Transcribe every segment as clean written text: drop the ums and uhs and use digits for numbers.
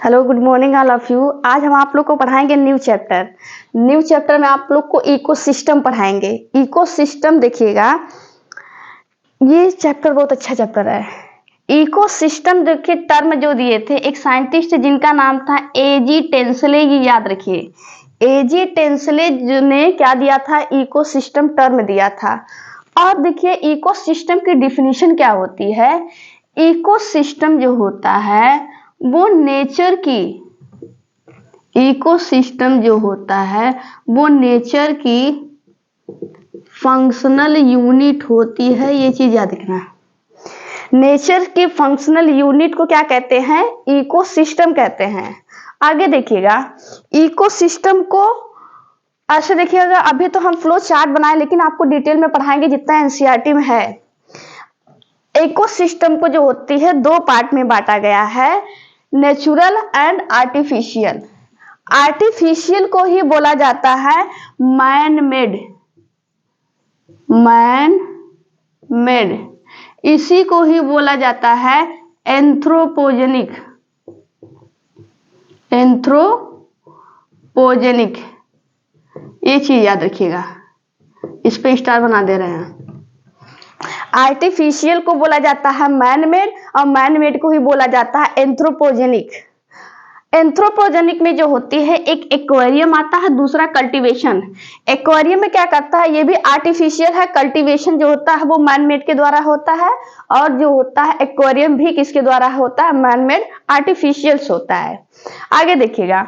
Hello, good morning all of you. आज हम आप लोग को पढ़ाएंगे न्यू चैप्टर में आप लोग को इकोसिस्टम पढ़ाएंगे। इकोसिस्टम देखिएगा, ये चैप्टर बहुत अच्छा चैप्टर है। इकोसिस्टम देखिए, टर्म जो दिए थे एक साइंटिस्ट जिनका नाम था एजी टेंसले, ये याद रखिए। एजी टेंसले ने क्या दिया था, इकोसिस्टम टर्म दिया था। और देखिए इकोसिस्टम की डिफिनीशन क्या होती है। इकोसिस्टम जो होता है वो नेचर की, इकोसिस्टम जो होता है वो नेचर की फंक्शनल यूनिट होती है। ये चीज याद रखना, नेचर की फंक्शनल यूनिट को क्या कहते हैं, इकोसिस्टम कहते हैं। आगे देखिएगा, इकोसिस्टम को ऐसे देखिएगा, अभी तो हम फ्लो चार्ट बनाए लेकिन आपको डिटेल में पढ़ाएंगे जितना एनसीईआरटी में है। इकोसिस्टम को जो होती है दो पार्ट में बांटा गया है, नेचुरल एंड आर्टिफिशियल। आर्टिफिशियल को ही बोला जाता है मैन मेड, इसी को ही बोला जाता है एंथ्रोपोजेनिक। ये चीज याद रखिएगा, इस पे स्टार बना दे रहे हैं। आर्टिफिशियल को बोला जाता है मैन मेड और मैन मेड को ही बोला जाता है एंथ्रोपोजेनिक। एंथ्रोपोजेनिक में जो होती है एक एक्वेरियम आता है, दूसरा कल्टीवेशन। एक्वेरियम में क्या करता है, ये भी आर्टिफिशियल है। कल्टीवेशन जो होता है वो मैन मेड के द्वारा होता है, और जो होता है एक्वेरियम भी किसके द्वारा होता है, मैन मेड, आर्टिफिशियल होता है। आगे देखिएगा,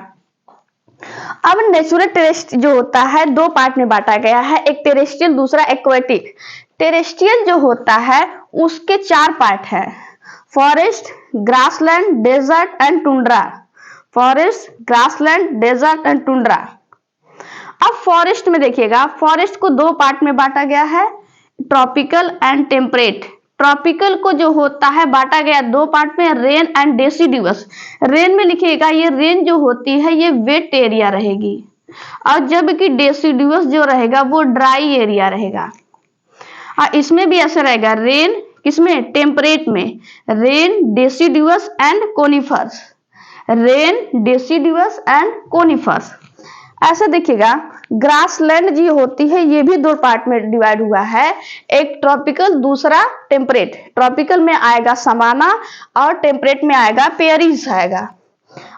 अब नेचुरल टेरेस्ट्रियल जो होता है दो पार्ट में बांटा गया है, एक टेरेस्ट्रियल दूसरा एक्वेटिक। टेरेस्ट्रियल जो होता है उसके चार पार्ट है, forest, grassland, desert and tundra. Forest, grassland, desert and tundra. अब फॉरेस्ट में देखिएगा, फॉरेस्ट को दो पार्ट में बांटा गया है, ट्रॉपिकल एंड टेम्परेट। ट्रॉपिकल को जो होता है बांटा गया दो पार्ट में, रेन एंड डेसिडुअस। रेन में लिखिएगा, ये रेन जो होती है ये वेट एरिया रहेगी, और जबकि डेसिडुअस जो रहेगा वो ड्राई एरिया रहेगा। और इसमें भी ऐसा रहेगा, रेन किसमें, टेम्परेट में, rain, deciduous and conifers. Rain, deciduous and conifers. ऐसा देखिएगा, ग्रासलैंड जी होती है ये भी दो पार्ट में डिवाइड हुआ है, एक ट्रॉपिकल दूसरा टेम्परेट। ट्रॉपिकल में आएगा सवाना और टेम्परेट में आएगा पेरिस आएगा।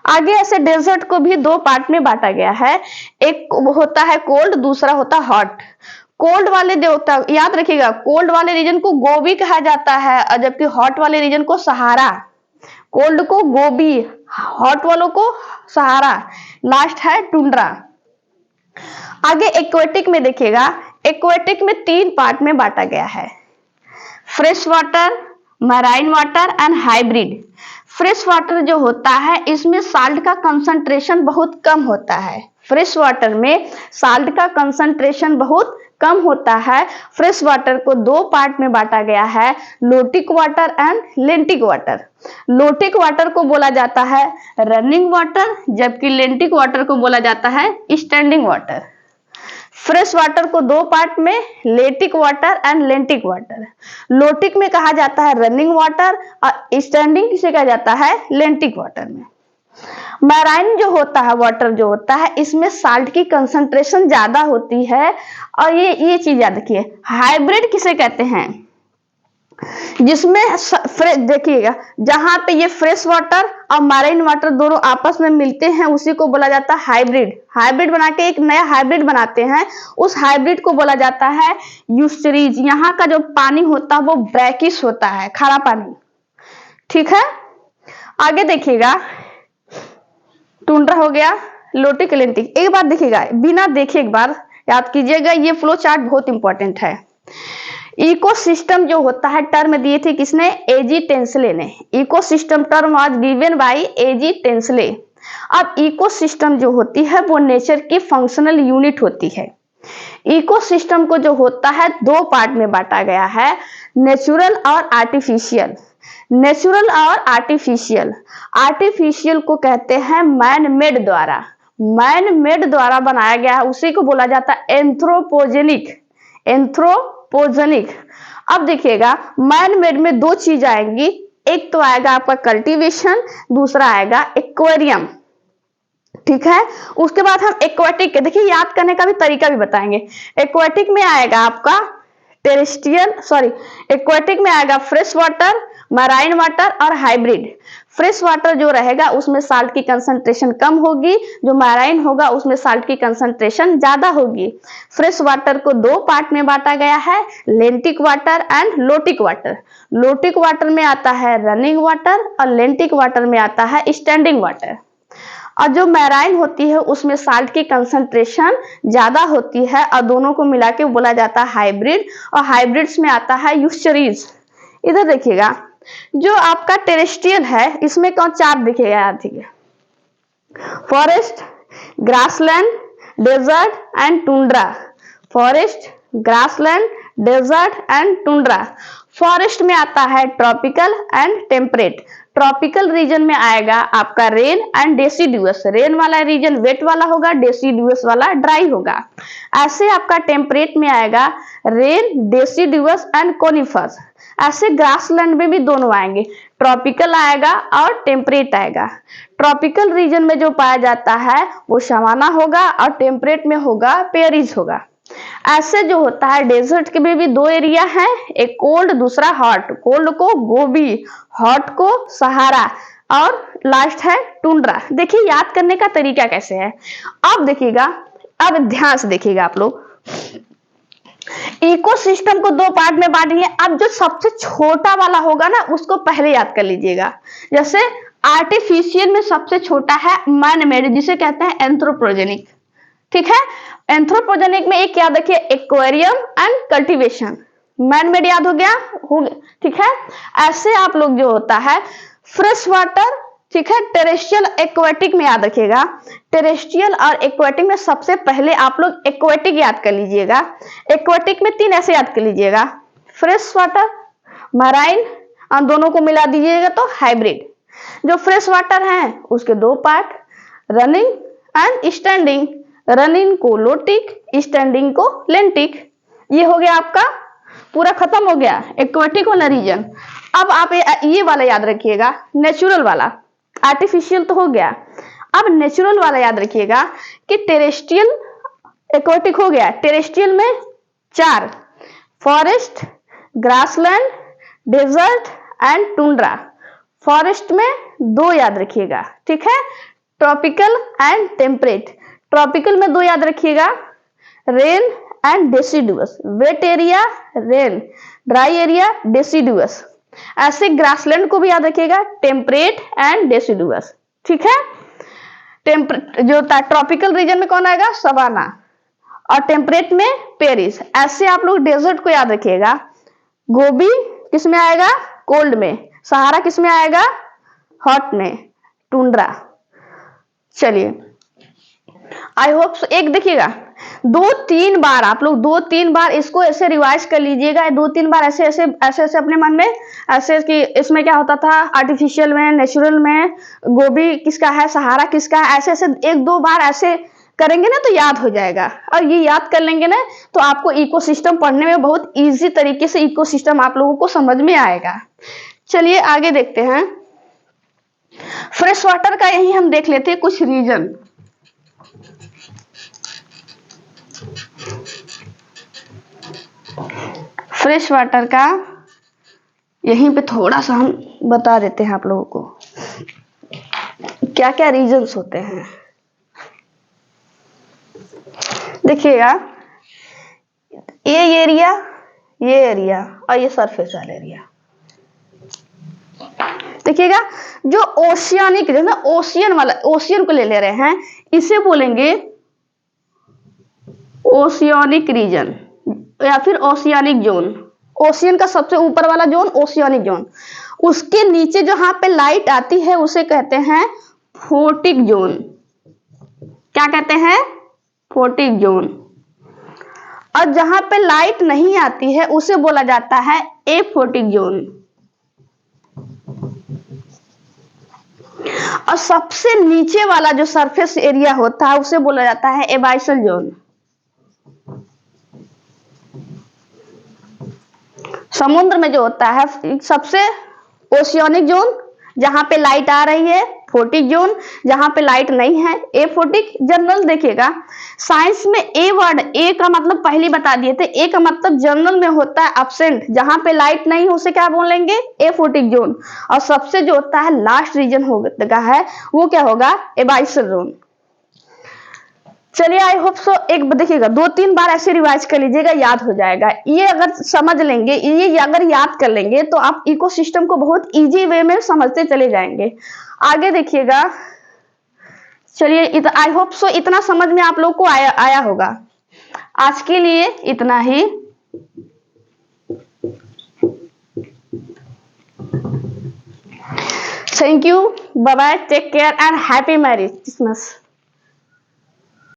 आगे ऐसे डेजर्ट को भी दो पार्ट में बांटा गया है, एक होता है कोल्ड दूसरा होता है हॉट। कोल्ड वाले जो होता है, याद रखिएगा, कोल्ड वाले रीजन को गोबी कहा जाता है, और जबकि हॉट वाले रीजन को सहारा। कोल्ड को गोबी, हॉट वालों को सहारा, लास्ट है टुंड्रा। आगे एक्वेटिक में देखिएगा, एक्वेटिक में तीन पार्ट में बांटा गया है, fresh water, marine water and hybrid. Fresh water जो होता है इसमें साल्ट का कंसंट्रेशन बहुत कम होता है। फ्रेश वाटर में साल्ट का कंसंट्रेशन बहुत कम होता है। फ्रेश वाटर को दो पार्ट में बांटा गया है, lotic water and lentic water. Lotic water को बोला जाता है रनिंग वाटर, जबकि लेंटिक वाटर को बोला जाता है स्टैंडिंग वाटर। फ्रेश वाटर को दो पार्ट में, lotic water and lentic water. Lotic में कहा जाता है रनिंग वाटर, और स्टैंडिंग किसे कहा जाता है, लेंटिक वाटर में। मैराइन जो होता है वाटर जो होता है इसमें साल्ट की कंसंट्रेशन ज्यादा होती है, और ये चीज याद रखिए। हाइब्रिड किसे कहते हैं, जिसमें देखिएगा जहां पे ये फ्रेश वाटर और मैराइन वाटर दोनों आपस में मिलते हैं उसी को बोला जाता है हाइब्रिड। हाइब्रिड बना के एक नया हाइब्रिड बनाते हैं, उस हाइब्रिड को बोला जाता है यूस्टरीज। यहाँ का जो पानी होता है वो ब्रैकिश होता है, खारा पानी, ठीक है। आगे देखिएगा, टुंड्रा हो गया, लोटिक, लेंटिक। एक बार देखिएगा, बिना देखे एक बार याद कीजिएगा, ये फ्लो चार्ट बहुत इंपॉर्टेंट है। इकोसिस्टम जो होता है टर्म दिए थे किसने, एजी टेंसले ने। Ecosystem term was given by AG Tansley. अब इकोसिस्टम जो होती है वो नेचर की फंक्शनल यूनिट होती है। इकोसिस्टम को जो होता है दो पार्ट में बांटा गया है, नेचुरल और आर्टिफिशियल। नेचुरल और आर्टिफिशियल। आर्टिफिशियल को कहते हैं मैन मेड द्वारा, मैन मेड द्वारा बनाया गया है, उसी को बोला जाता है एंथ्रोपोजेनिक। एंथ्रोपोजेनिक। अब देखिएगा, मैन मेड में दो चीज आएंगी, एक तो आएगा आपका कल्टीवेशन, दूसरा आएगा एक्वेरियम। ठीक है, उसके बाद हम एक्वाटिक के देखिए याद करने का भी तरीका भी बताएंगे। एक्वाटिक में आएगा आपका टेरेस्ट्रियल एक्वाटिक में आएगा फ्रेश वाटर, मराइन वाटर और हाइब्रिड। फ्रेश वाटर जो रहेगा उसमें साल्ट की कंसंट्रेशन कम होगी, जो मैराइन होगा उसमें साल्ट की कंसंट्रेशन ज्यादा होगी। फ्रेश वाटर को दो पार्ट में बांटा गया है, लेंटिक water and lotic water. Lotic water में आता है रनिंग वाटर और लेंटिक वाटर में आता है स्टैंडिंग वाटर। और जो मैराइन होती है उसमें साल्ट की कंसंट्रेशन ज्यादा होती है और दोनों को मिला के बोला जाता है हाइब्रिड, और हाइब्रिड्स में आता है यूस्चरीज। इधर देखिएगा जो आपका टेरेस्ट्रियल है इसमें कौन चार दिखेगा यार, ठीक है, forest, grassland, desert and tundra. Forest, grassland, desert and tundra. Forest में आता है tropical and temperate. Tropical region में आएगा आपका रेन एंड डेसिडुअस। रेन वाला रीजन वेट वाला होगा, डेसिडुअस वाला ड्राई होगा। ऐसे आपका टेम्परेट में आएगा रेन, डेसिडुअस एंड कोनिफस। ऐसे ग्रासलैंड में भी दोनों आएंगे, ट्रॉपिकल आएगा और टेम्परेट आएगा। ट्रॉपिकल रीजन में जो पाया जाता है वो सवाना होगा और टेम्परेट में होगा पेरिस होगा। ऐसे जो होता है डेजर्ट के भी दो एरिया है, एक कोल्ड दूसरा हॉट। कोल्ड को गोबी, हॉट को सहारा और लास्ट है टुंड्रा। देखिए याद करने का तरीका कैसे है। अब देखिएगा, अब ध्यान से देखिएगा आप लोग, इकोसिस्टम को दो पार्ट में बांटेंगे। अब जो सबसे छोटा वाला होगा ना उसको पहले याद कर लीजिएगा। जैसे आर्टिफिशियल में सबसे छोटा है मैन मेड, जिसे कहते हैं एंथ्रोपोजेनिक। ठीक है, एंथ्रोपोजेनिक में एक याद रखिए aquarium and cultivation. Man made याद हो गया, ठीक है। ऐसे आप लोग जो होता है फ्रेश वाटर, ठीक है, टेरेस्ट्रियल एक्वेटिक में याद रखिएगा। टेरेस्ट्रियल और एक्वेटिक में सबसे पहले आप लोग एक्वेटिक याद कर लीजिएगा। एक्वेटिक में तीन ऐसे याद कर लीजिएगा, फ्रेश वाटर, मराइन और दोनों को मिला दीजिएगा तो हाइब्रिड। जो फ्रेश वाटर है उसके दो part, running and standing. Running को लोटिक, स्टैंडिंग को लेंटिक। ये हो गया आपका, पूरा खत्म हो गया एक्वेटिक वाला रीजन। अब आप ये वाला याद रखिएगा, नेचुरल वाला। आर्टिफिशियल तो हो गया, अब नेचुरल वाला याद रखिएगा कि टेरेस्ट्रियल एक्वेटिक हो गया। टेरेस्ट्रियल में चार, forest, grassland, desert and tundra. Forest में दो याद रखिएगा, ठीक है, ट्रॉपिकल एंड टेम्परेट। ट्रॉपिकल में दो याद रखिएगा, rain and deciduous. Wait area rain, dry area deciduous. ऐसे ग्रासलैंड को भी याद रखिएगा, टेम्परेट एंड डेसिडुअस। ठीक है, जो ट्रॉपिकल रीजन में कौन आएगा, सवाना, और टेम्परेट में पेरिस। ऐसे आप लोग डेजर्ट को याद रखिएगा, गोबी किस में आएगा, कोल्ड में, सहारा किस में आएगा, हॉट में, टुंड्रा। चलिए आई होप एक देखिएगा, दो तीन बार आप लोग दो तीन बार इसको ऐसे रिवाइज कर लीजिएगा। दो तीन बार ऐसे ऐसे ऐसे ऐसे अपने मन में ऐसे कि इसमें क्या होता था, आर्टिफिशियल में, नेचुरल में, गोबी किसका है, सहारा किसका है, ऐसे ऐसे एक दो बार ऐसे करेंगे ना तो याद हो जाएगा। और ये याद कर लेंगे ना तो आपको इकोसिस्टम पढ़ने में बहुत इजी तरीके से इकोसिस्टम आप लोगों को समझ में आएगा। चलिए आगे देखते हैं। फ्रेश वाटर का यही हम देख लेते हैं कुछ रीजन। फ्रेश वाटर का यहीं पे थोड़ा सा हम बता देते हैं आप लोगों को क्या क्या रीजन्स होते हैं। देखिएगा, ये एरिया और ये सरफेस वाला एरिया। देखिएगा जो ओशियानिक जो ना, ओशियन वाला, ओशियन को ले रहे हैं, इसे बोलेंगे ओशियानिक रीजन या फिर ओशियानिक जोन। ओशियन का सबसे ऊपर वाला जोन ओशियानिक जोन, उसके नीचे जहां पे लाइट आती है उसे कहते हैं फोटिक जोन। क्या कहते हैं, फोटिक जोन। और जहां पे लाइट नहीं आती है उसे बोला जाता है एफोटिक जोन। और सबसे नीचे वाला जो सरफेस एरिया होता है उसे बोला जाता है एबाइसल जोन। समुद्र में जो होता है सबसे ओशियानिक जोन जहां पे लाइट आ रही है, फोटिक जोन जहां पे लाइट नहीं है, एफोटिक। जनरल देखिएगा, साइंस में ए वर्ड, ए का मतलब पहले बता दिए थे, ए का मतलब जनरल में होता है एब्सेंट, जहां पे लाइट नहीं हो उसे क्या बोलेंगे, एफोटिक जोन। और सबसे जो होता है लास्ट रीजन होगा है वो क्या होगा, एबाइसल जोन। चलिए, आई होप सो एक देखिएगा 2-3 बार ऐसे रिवाइज कर लीजिएगा, याद हो जाएगा। ये अगर समझ लेंगे, ये अगर याद कर लेंगे तो आप इकोसिस्टम को बहुत इजी वे में समझते चले जाएंगे। आगे देखिएगा, चलिए आई होप सो इतना समझ में आप लोग को आया होगा। आज के लिए इतना ही। Thank you, bye bye, take care and happy merry Christmas.